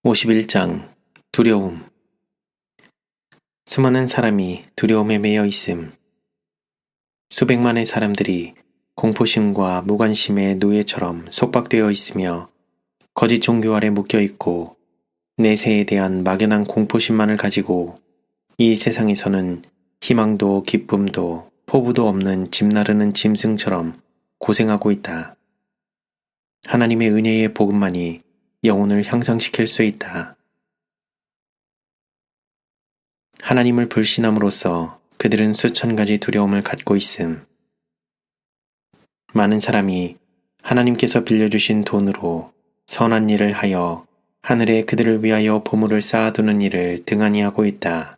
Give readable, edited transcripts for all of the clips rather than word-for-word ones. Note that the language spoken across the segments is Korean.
51장 두려움. 수많은 사람이 두려움에 매여 있음. 수백만의 사람들이 공포심과 무관심의 노예처럼 속박되어 있으며 거짓 종교 아래 묶여 있고 내세에 대한 막연한 공포심만을 가지고 이 세상에서는 희망도 기쁨도 포부도 없는 집 나르는 짐승처럼 고생하고 있다. 하나님의 은혜의 복음만이 영혼을 향상시킬 수 있다. 하나님을 불신함으로써 그들은 수천 가지 두려움을 갖고 있음. 많은 사람이 하나님께서 빌려주신 돈으로 선한 일을 하여 하늘에 그들을 위하여 보물을 쌓아두는 일을 등한히 하고 있다.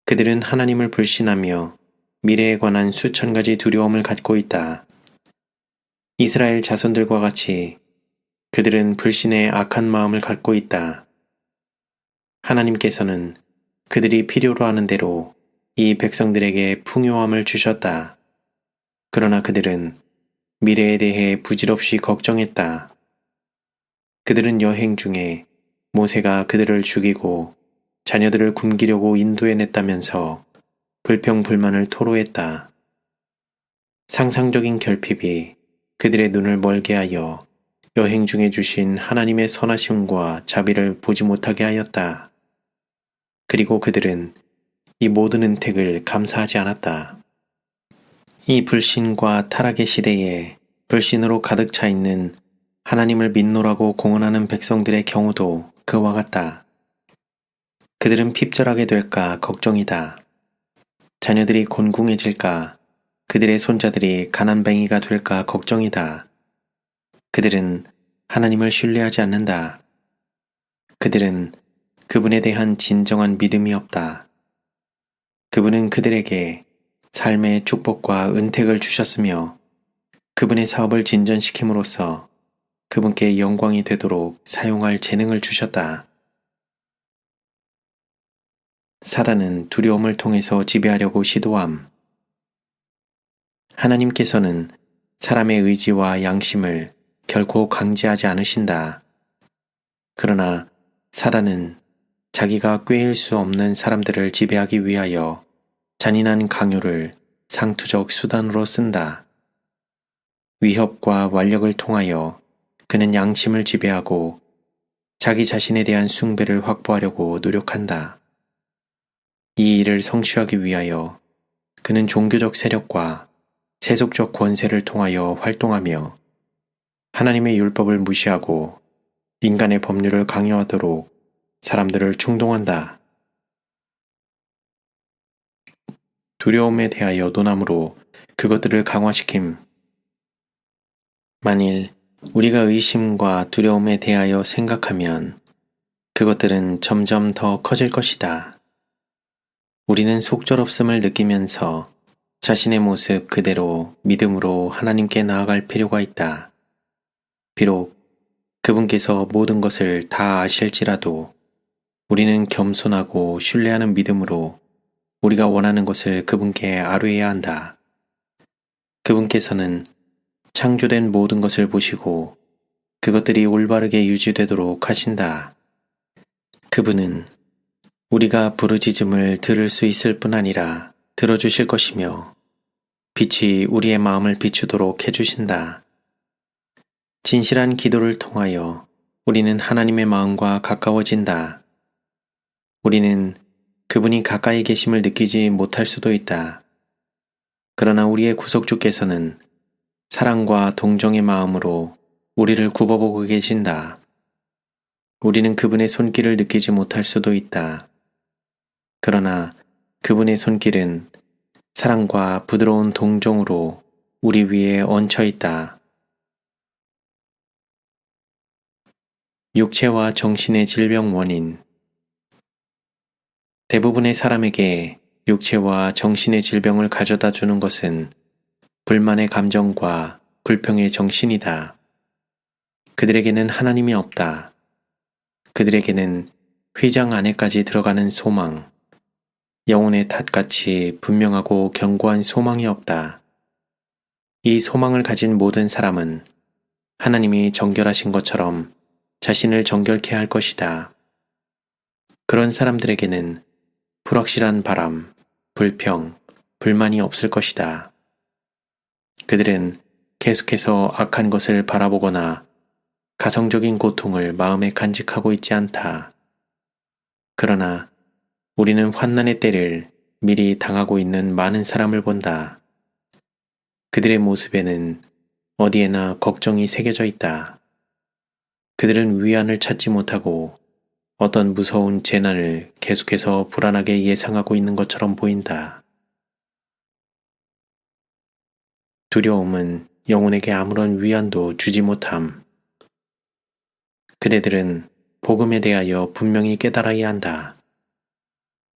그들은 하나님을 불신하며 미래에 관한 수천 가지 두려움을 갖고 있다. 이스라엘 자손들과 같이 그들은 불신의 악한 마음을 갖고 있다. 하나님께서는 그들이 필요로 하는 대로 이 백성들에게 풍요함을 주셨다. 그러나 그들은 미래에 대해 부질없이 걱정했다. 그들은 여행 중에 모세가 그들을 죽이고 자녀들을 굶기려고 인도해냈다면서 불평불만을 토로했다. 상상적인 결핍이 그들의 눈을 멀게 하여 여행 중에 주신 하나님의 선하심과 자비를 보지 못하게 하였다. 그리고 그들은 이 모든 은택을 감사하지 않았다. 이 불신과 타락의 시대에 불신으로 가득 차 있는 하나님을 믿노라고 공언하는 백성들의 경우도 그와 같다. 그들은 핍절하게 될까 걱정이다. 자녀들이 곤궁해질까, 그들의 손자들이 가난뱅이가 될까 걱정이다. 그들은 하나님을 신뢰하지 않는다. 그들은 그분에 대한 진정한 믿음이 없다. 그분은 그들에게 삶의 축복과 은택을 주셨으며 그분의 사업을 진전시킴으로써 그분께 영광이 되도록 사용할 재능을 주셨다. 사단은 두려움을 통해서 지배하려고 시도함. 하나님께서는 사람의 의지와 양심을 결코 강제하지 않으신다. 그러나 사단은 자기가 꾀일 수 없는 사람들을 지배하기 위하여 잔인한 강요를 상투적 수단으로 쓴다. 위협과 완력을 통하여 그는 양심을 지배하고 자기 자신에 대한 숭배를 확보하려고 노력한다. 이 일을 성취하기 위하여 그는 종교적 세력과 세속적 권세를 통하여 활동하며 하나님의 율법을 무시하고 인간의 법률을 강요하도록 사람들을 충동한다. 두려움에 대하여 논함으로 그것들을 강화시킴. 만일 우리가 의심과 두려움에 대하여 생각하면 그것들은 점점 더 커질 것이다. 우리는 속절없음을 느끼면서 자신의 모습 그대로 믿음으로 하나님께 나아갈 필요가 있다. 비록 그분께서 모든 것을 다 아실지라도 우리는 겸손하고 신뢰하는 믿음으로 우리가 원하는 것을 그분께 아뢰어야 한다. 그분께서는 창조된 모든 것을 보시고 그것들이 올바르게 유지되도록 하신다. 그분은 우리가 부르짖음을 들을 수 있을 뿐 아니라 들어주실 것이며 빛이 우리의 마음을 비추도록 해주신다. 진실한 기도를 통하여 우리는 하나님의 마음과 가까워진다. 우리는 그분이 가까이 계심을 느끼지 못할 수도 있다. 그러나 우리의 구속주께서는 사랑과 동정의 마음으로 우리를 굽어보고 계신다. 우리는 그분의 손길을 느끼지 못할 수도 있다. 그러나 그분의 손길은 사랑과 부드러운 동정으로 우리 위에 얹혀 있다. 육체와 정신의 질병 원인. 대부분의 사람에게 육체와 정신의 질병을 가져다 주는 것은 불만의 감정과 불평의 정신이다. 그들에게는 하나님이 없다. 그들에게는 휘장 안에까지 들어가는 소망, 영혼의 탓같이 분명하고 견고한 소망이 없다. 이 소망을 가진 모든 사람은 하나님이 정결하신 것처럼 자신을 정결케 할 것이다. 그런 사람들에게는 불확실한 바람, 불평, 불만이 없을 것이다. 그들은 계속해서 악한 것을 바라보거나 가성적인 고통을 마음에 간직하고 있지 않다. 그러나 우리는 환난의 때를 미리 당하고 있는 많은 사람을 본다. 그들의 모습에는 어디에나 걱정이 새겨져 있다. 그들은 위안을 찾지 못하고 어떤 무서운 재난을 계속해서 불안하게 예상하고 있는 것처럼 보인다. 두려움은 영혼에게 아무런 위안도 주지 못함. 그대들은 복음에 대하여 분명히 깨달아야 한다.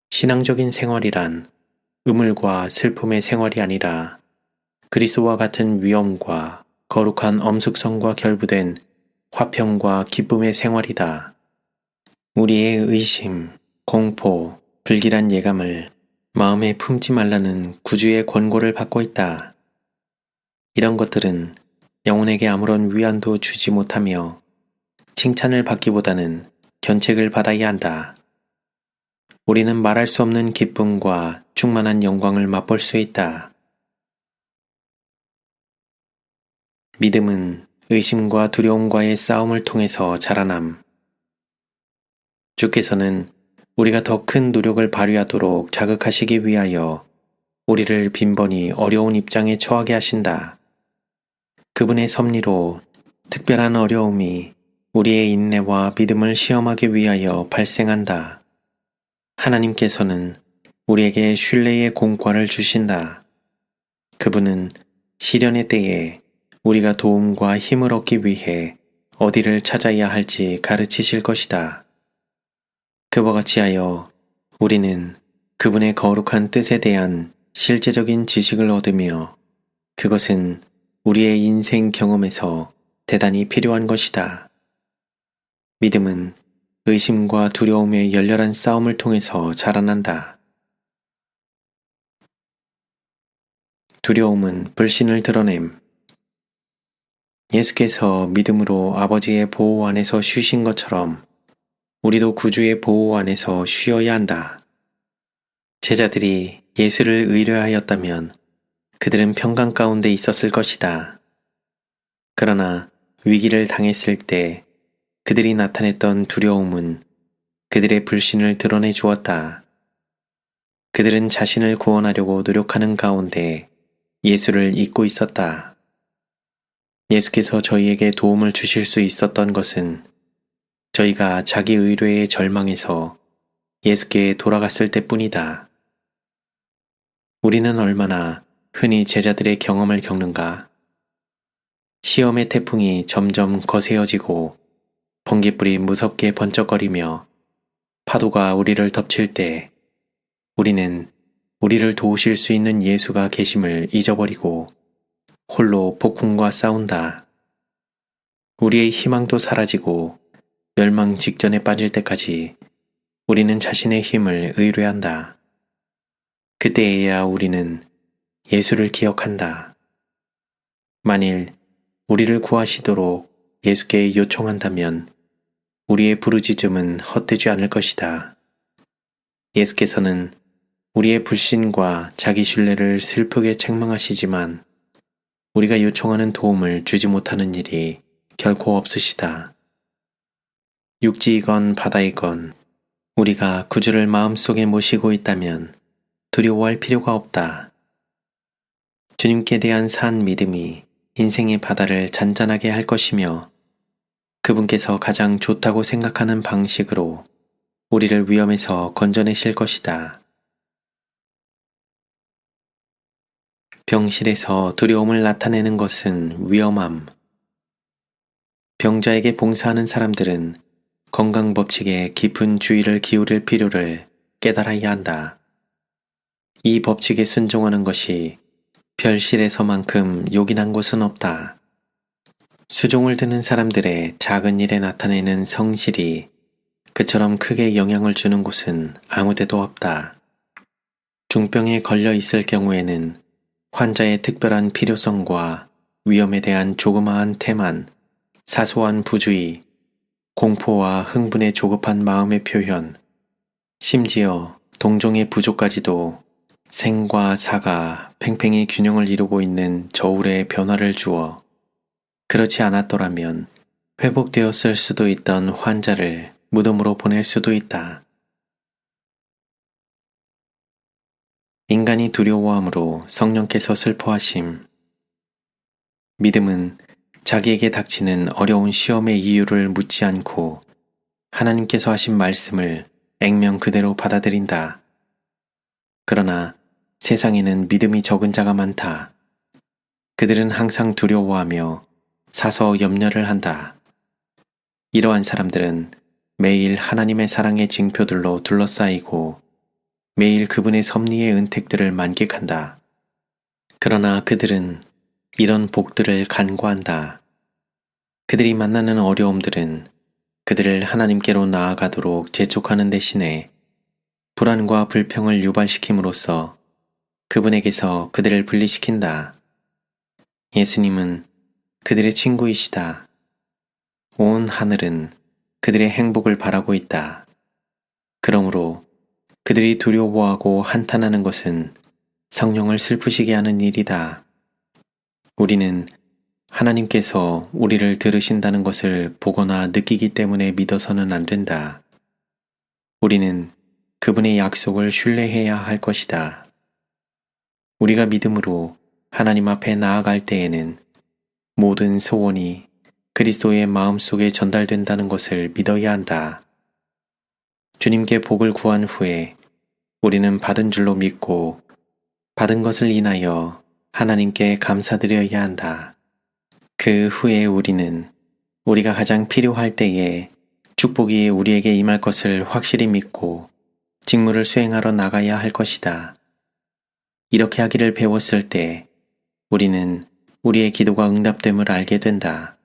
신앙적인 생활이란 음울과 슬픔의 생활이 아니라 그리스도와 같은 위엄과 거룩한 엄숙성과 결부된 화평과 기쁨의 생활이다. 우리의 의심, 공포, 불길한 예감을 마음에 품지 말라는 구주의 권고를 받고 있다. 이런 것들은 영혼에게 아무런 위안도 주지 못하며 칭찬을 받기보다는 견책을 받아야 한다. 우리는 말할 수 없는 기쁨과 충만한 영광을 맛볼 수 있다. 믿음은 의심과 두려움과의 싸움을 통해서 자라남. 주께서는 우리가 더 큰 노력을 발휘하도록 자극하시기 위하여 우리를 빈번히 어려운 입장에 처하게 하신다. 그분의 섭리로 특별한 어려움이 우리의 인내와 믿음을 시험하기 위하여 발생한다. 하나님께서는 우리에게 신뢰의 공과를 주신다. 그분은 시련의 때에 우리가 도움과 힘을 얻기 위해 어디를 찾아야 할지 가르치실 것이다. 그와 같이 하여 우리는 그분의 거룩한 뜻에 대한 실제적인 지식을 얻으며 그것은 우리의 인생 경험에서 대단히 필요한 것이다. 믿음은 의심과 두려움의 열렬한 싸움을 통해서 자라난다. 두려움은 불신을 드러냄. 예수께서 믿음으로 아버지의 보호 안에서 쉬신 것처럼 우리도 구주의 보호 안에서 쉬어야 한다. 제자들이 예수를 의뢰하였다면 그들은 평강 가운데 있었을 것이다. 그러나 위기를 당했을 때 그들이 나타냈던 두려움은 그들의 불신을 드러내 주었다. 그들은 자신을 구원하려고 노력하는 가운데 예수를 잊고 있었다. 예수께서 저희에게 도움을 주실 수 있었던 것은 저희가 자기 의뢰의 절망에서 예수께 돌아갔을 때뿐이다. 우리는 얼마나 흔히 제자들의 경험을 겪는가? 시험의 태풍이 점점 거세어지고 번갯불이 무섭게 번쩍거리며 파도가 우리를 덮칠 때 우리는 우리를 도우실 수 있는 예수가 계심을 잊어버리고 홀로 폭풍과 싸운다. 우리의 희망도 사라지고 멸망 직전에 빠질 때까지 우리는 자신의 힘을 의뢰한다. 그때에야 우리는 예수를 기억한다. 만일 우리를 구하시도록 예수께 요청한다면 우리의 부르짖음은 헛되지 않을 것이다. 예수께서는 우리의 불신과 자기 신뢰를 슬프게 책망하시지만 우리가 요청하는 도움을 주지 못하는 일이 결코 없으시다. 육지이건 바다이건 우리가 구주를 마음속에 모시고 있다면 두려워할 필요가 없다. 주님께 대한 산 믿음이 인생의 바다를 잔잔하게 할 것이며 그분께서 가장 좋다고 생각하는 방식으로 우리를 위험에서 건져내실 것이다. 병실에서 두려움을 나타내는 것은 위험함. 병자에게 봉사하는 사람들은 건강 법칙에 깊은 주의를 기울일 필요를 깨달아야 한다. 이 법칙에 순종하는 것이 별실에서만큼 요긴한 곳은 없다. 수종을 드는 사람들의 작은 일에 나타내는 성실이 그처럼 크게 영향을 주는 곳은 아무데도 없다. 중병에 걸려 있을 경우에는 환자의 특별한 필요성과 위험에 대한 조그마한 태만, 사소한 부주의, 공포와 흥분의 조급한 마음의 표현, 심지어 동종의 부족까지도 생과 사가 팽팽히 균형을 이루고 있는 저울의 변화를 주어 그렇지 않았더라면 회복되었을 수도 있던 환자를 무덤으로 보낼 수도 있다. 인간이 두려워함으로 성령께서 슬퍼하심. 믿음은 자기에게 닥치는 어려운 시험의 이유를 묻지 않고 하나님께서 하신 말씀을 액면 그대로 받아들인다. 그러나 세상에는 믿음이 적은 자가 많다. 그들은 항상 두려워하며 사서 염려를 한다. 이러한 사람들은 매일 하나님의 사랑의 징표들로 둘러싸이고 매일 그분의 섭리의 은택들을 만끽한다. 그러나 그들은 이런 복들을 간과한다. 그들이 만나는 어려움들은 그들을 하나님께로 나아가도록 재촉하는 대신에 불안과 불평을 유발시킴으로써 그분에게서 그들을 분리시킨다. 예수님은 그들의 친구이시다. 온 하늘은 그들의 행복을 바라고 있다. 그러므로 그들이 두려워하고 한탄하는 것은 성령을 슬프시게 하는 일이다. 우리는 하나님께서 우리를 들으신다는 것을 보거나 느끼기 때문에 믿어서는 안 된다. 우리는 그분의 약속을 신뢰해야 할 것이다. 우리가 믿음으로 하나님 앞에 나아갈 때에는 모든 소원이 그리스도의 마음속에 전달된다는 것을 믿어야 한다. 주님께 복을 구한 후에 우리는 받은 줄로 믿고 받은 것을 인하여 하나님께 감사드려야 한다. 그 후에 우리는 우리가 가장 필요할 때에 축복이 우리에게 임할 것을 확실히 믿고 직무를 수행하러 나가야 할 것이다. 이렇게 하기를 배웠을 때 우리는 우리의 기도가 응답됨을 알게 된다.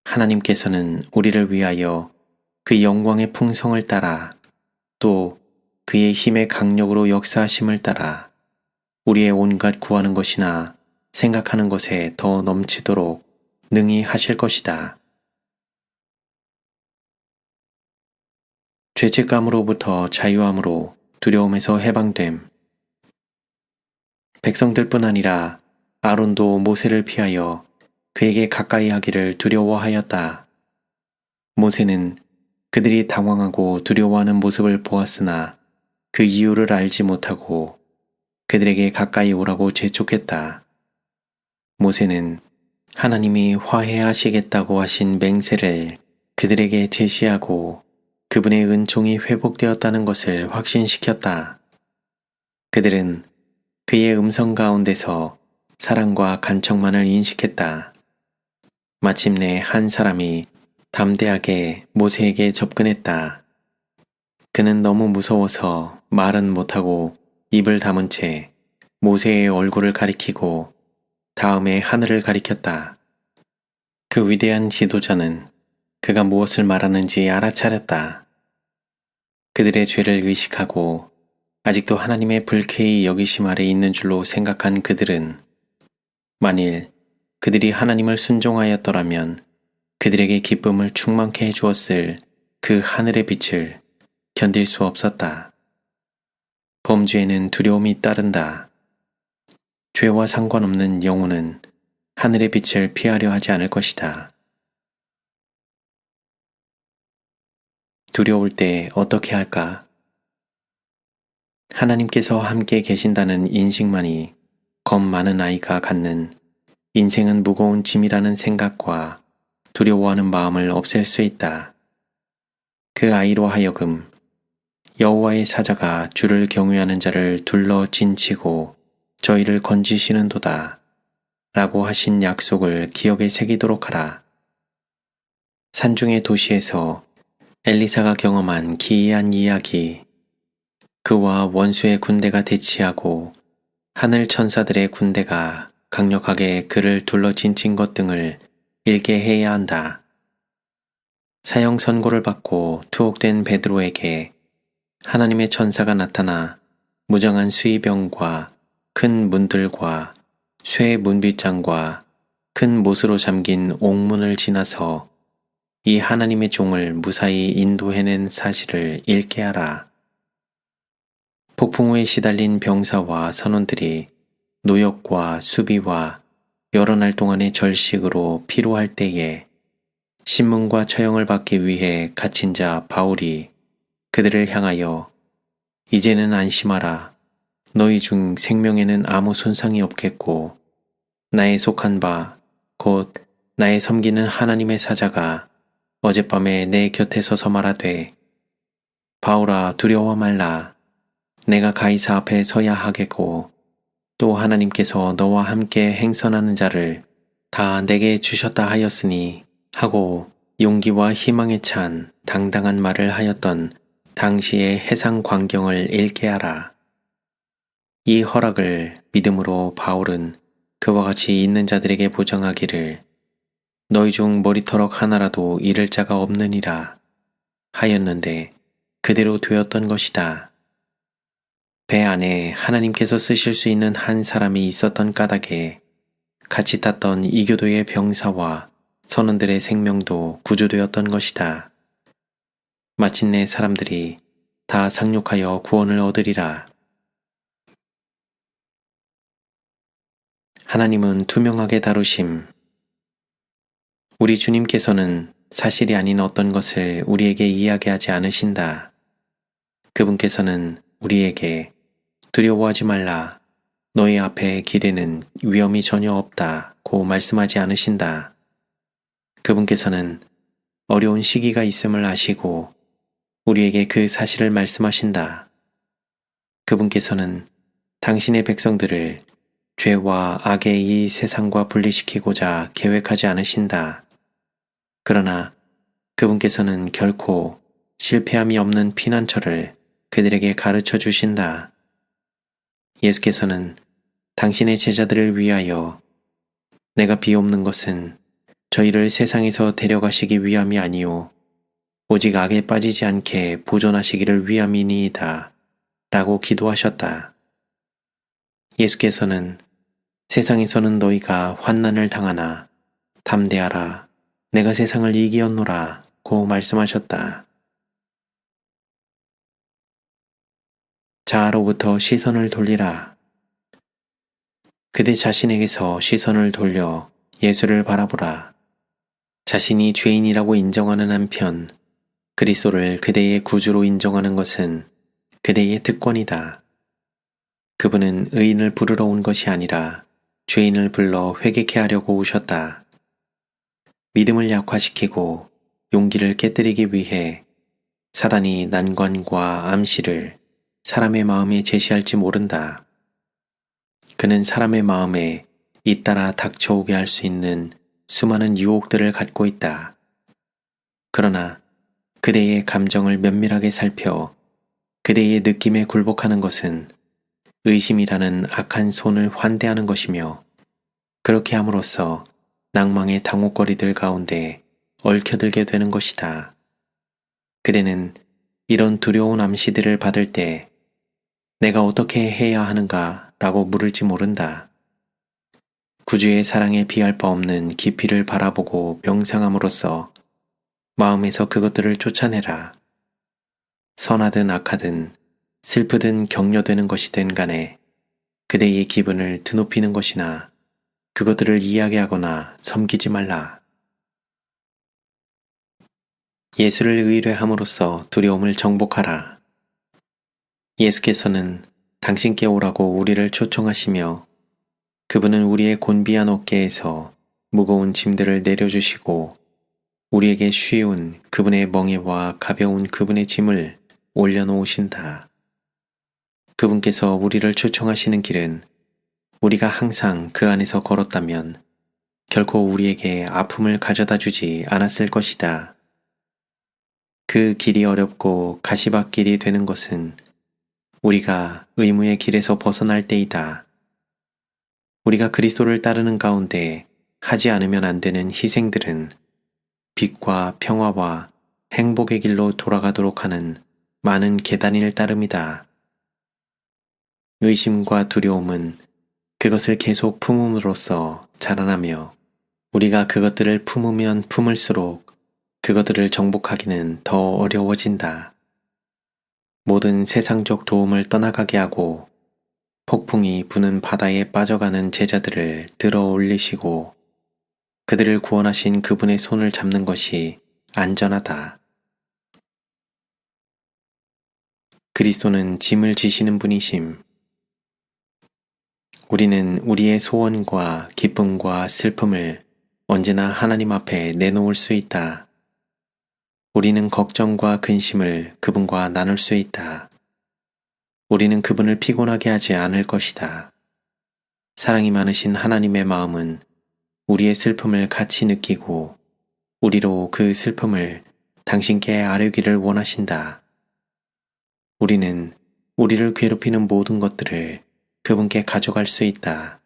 하나님께서는 우리를 위하여 그 영광의 풍성을 따라 또 그의 힘의 강력으로 역사하심을 따라 우리의 온갖 구하는 것이나 생각하는 것에 더 넘치도록 능히 하실 것이다. 죄책감으로부터 자유함으로 두려움에서 해방됨. 백성들뿐 아니라 아론도 모세를 피하여 그에게 가까이 하기를 두려워하였다. 모세는 그들이 당황하고 두려워하는 모습을 보았으나 그 이유를 알지 못하고 그들에게 가까이 오라고 재촉했다. 모세는 하나님이 화해하시겠다고 하신 맹세를 그들에게 제시하고 그분의 은총이 회복되었다는 것을 확신시켰다. 그들은 그의 음성 가운데서 사랑과 간청만을 인식했다. 마침내 한 사람이 담대하게 모세에게 접근했다. 그는 너무 무서워서 말은 못하고 입을 다문 채 모세의 얼굴을 가리키고 다음에 하늘을 가리켰다. 그 위대한 지도자는 그가 무엇을 말하는지 알아차렸다. 그들의 죄를 의식하고 아직도 하나님의 불쾌히 여기심 아래 있는 줄로 생각한 그들은 만일 그들이 하나님을 순종하였더라면 그들에게 기쁨을 충만케 해주었을 그 하늘의 빛을 견딜 수 없었다. 범죄에는 두려움이 따른다. 죄와 상관없는 영혼은 하늘의 빛을 피하려 하지 않을 것이다. 두려울 때 어떻게 할까? 하나님께서 함께 계신다는 인식만이 겁 많은 아이가 갖는 인생은 무거운 짐이라는 생각과 두려워하는 마음을 없앨 수 있다. 그 아이로 하여금 여호와의 사자가 주를 경외하는 자를 둘러 진치고 저희를 건지시는도다 라고 하신 약속을 기억에 새기도록 하라. 산중의 도시에서 엘리사가 경험한 기이한 이야기, 그와 원수의 군대가 대치하고 하늘 천사들의 군대가 강력하게 그를 둘러 진친 것 등을 읽게 해야 한다. 사형 선고를 받고 투옥된 베드로에게 하나님의 천사가 나타나 무장한 수의병과 큰 문들과 쇠 문빗장과 큰 못으로 잠긴 옥문을 지나서 이 하나님의 종을 무사히 인도해낸 사실을 읽게 하라. 폭풍우에 시달린 병사와 선원들이 노역과 수비와 여러 날 동안의 절식으로 피로할 때에 신문과 처형을 받기 위해 갇힌 자 바울이 그들을 향하여 이제는 안심하라. 너희 중 생명에는 아무 손상이 없겠고 나의 속한 바 곧 나의 섬기는 하나님의 사자가 어젯밤에 내 곁에 서서 말하되 바울아 두려워 말라. 내가 가이사 앞에 서야 하겠고 또 하나님께서 너와 함께 행선하는 자를 다 내게 주셨다 하였으니 하고 용기와 희망에 찬 당당한 말을 하였던 당시의 해상 광경을 읽게 하라. 이 허락을 믿음으로 바울은 그와 같이 있는 자들에게 보장하기를 너희 중 머리터럭 하나라도 잃을 자가 없느니라 하였는데 그대로 되었던 것이다. 배 안에 하나님께서 쓰실 수 있는 한 사람이 있었던 까닭에 같이 탔던 이교도의 병사와 선원들의 생명도 구조되었던 것이다. 마침내 사람들이 다 상륙하여 구원을 얻으리라. 하나님은 투명하게 다루심. 우리 주님께서는 사실이 아닌 어떤 것을 우리에게 이야기하지 않으신다. 그분께서는 우리에게 두려워하지 말라. 너희 앞에 길에는 위험이 전혀 없다고 말씀하지 않으신다. 그분께서는 어려운 시기가 있음을 아시고 우리에게 그 사실을 말씀하신다. 그분께서는 당신의 백성들을 죄와 악의 이 세상과 분리시키고자 계획하지 않으신다. 그러나 그분께서는 결코 실패함이 없는 피난처를 그들에게 가르쳐 주신다. 예수께서는 당신의 제자들을 위하여 내가 비옵는 것은 저희를 세상에서 데려가시기 위함이 아니오 오직 악에 빠지지 않게 보존하시기를 위함이니이다 라고 기도하셨다. 예수께서는 세상에서는 너희가 환난을 당하나 담대하라 내가 세상을 이기었노라 고 말씀하셨다. 자아로부터 시선을 돌리라. 그대 자신에게서 시선을 돌려 예수를 바라보라. 자신이 죄인이라고 인정하는 한편 그리스도를 그대의 구주로 인정하는 것은 그대의 특권이다. 그분은 의인을 부르러 온 것이 아니라 죄인을 불러 회개케 하려고 오셨다. 믿음을 약화시키고 용기를 깨뜨리기 위해 사단이 난관과 암시를 사람의 마음에 제시할지 모른다. 그는 사람의 마음에 잇따라 닥쳐오게 할 수 있는 수많은 유혹들을 갖고 있다. 그러나 그대의 감정을 면밀하게 살펴 그대의 느낌에 굴복하는 것은 의심이라는 악한 손을 환대하는 것이며 그렇게 함으로써 낭망의 당혹거리들 가운데 얽혀들게 되는 것이다. 그대는 이런 두려운 암시들을 받을 때 내가 어떻게 해야 하는가 라고 물을지 모른다. 구주의 사랑에 비할 바 없는 깊이를 바라보고 명상함으로써 마음에서 그것들을 쫓아내라. 선하든 악하든 슬프든 격려되는 것이든 간에 그대의 기분을 드높이는 것이나 그것들을 이야기하거나 섬기지 말라. 예수를 의뢰함으로써 두려움을 정복하라. 예수께서는 당신께 오라고 우리를 초청하시며 그분은 우리의 곤비한 어깨에서 무거운 짐들을 내려주시고 우리에게 쉬운 그분의 멍에와 가벼운 그분의 짐을 올려놓으신다. 그분께서 우리를 초청하시는 길은 우리가 항상 그 안에서 걸었다면 결코 우리에게 아픔을 가져다 주지 않았을 것이다. 그 길이 어렵고 가시밭길이 되는 것은 우리가 의무의 길에서 벗어날 때이다. 우리가 그리스도를 따르는 가운데 하지 않으면 안 되는 희생들은 빛과 평화와 행복의 길로 돌아가도록 하는 많은 계단일 따름이다. 의심과 두려움은 그것을 계속 품음으로써 자라나며 우리가 그것들을 품으면 품을수록 그것들을 정복하기는 더 어려워진다. 모든 세상적 도움을 떠나가게 하고 폭풍이 부는 바다에 빠져가는 제자들을 들어 올리시고 그들을 구원하신 그분의 손을 잡는 것이 안전하다. 그리스도는 짐을 지시는 분이심. 우리는 우리의 소원과 기쁨과 슬픔을 언제나 하나님 앞에 내놓을 수 있다. 우리는 걱정과 근심을 그분과 나눌 수 있다. 우리는 그분을 피곤하게 하지 않을 것이다. 사랑이 많으신 하나님의 마음은 우리의 슬픔을 같이 느끼고 우리로 그 슬픔을 당신께 아뢰기를 원하신다. 우리는 우리를 괴롭히는 모든 것들을 그분께 가져갈 수 있다.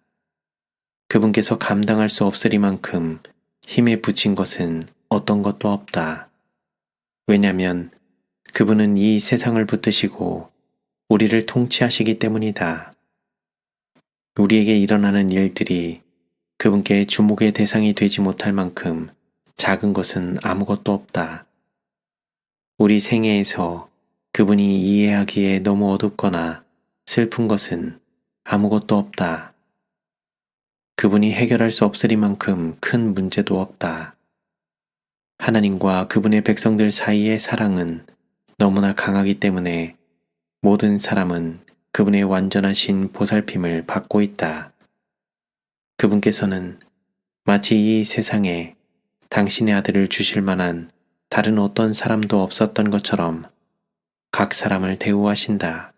그분께서 감당할 수 없으리만큼 힘에 부친 것은 어떤 것도 없다. 왜냐하면 그분은 이 세상을 붙드시고 우리를 통치하시기 때문이다. 우리에게 일어나는 일들이 그분께 주목의 대상이 되지 못할 만큼 작은 것은 아무것도 없다. 우리 생애에서 그분이 이해하기에 너무 어둡거나 슬픈 것은 아무것도 없다. 그분이 해결할 수 없으리만큼 큰 문제도 없다. 하나님과 그분의 백성들 사이의 사랑은 너무나 강하기 때문에 모든 사람은 그분의 완전하신 보살핌을 받고 있다. 그분께서는 마치 이 세상에 당신의 아들을 주실 만한 다른 어떤 사람도 없었던 것처럼 각 사람을 대우하신다.